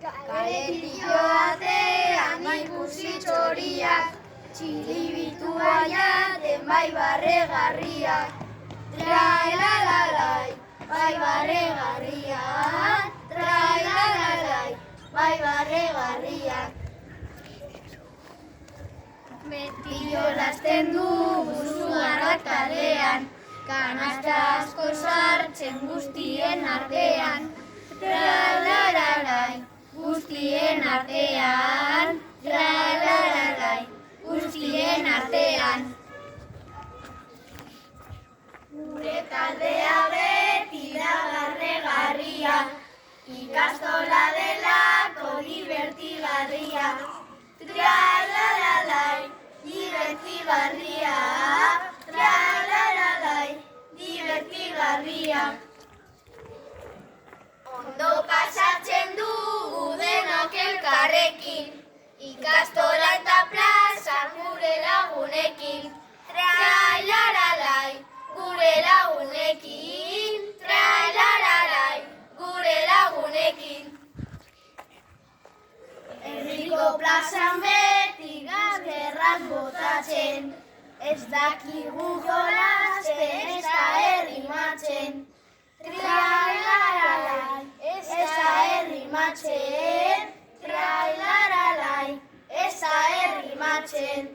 Kaletik joatean ikusi txoriak, txilibitua jaten bai barregarriak. Trailalalai, bai barregarriak. Trailalalai, bai barregarriak. Beti jolasten du buzuarrak taldean, kanasta asko sartzen guztien artean. Trailalalai, guztien artean. Trailalalai, guztien artean. Gure taldea beti da barregarria, ikastola delako divertigarria. Trailalalai, divertigarria. Trailalalai, divertigarria. Ondo pasatzen dugu denok elkarrekin, ikastola eta plazan gure lagunekin. Trailalalai, gure lagunekin. Trailalalai, gure lagunekin. Herriko plazan beti gazkerrak botatzen, ez dakigu jolasten ez da errimatzen. Trailalalai, ez da errimatzen. Trailalalai, ez da errimatzen.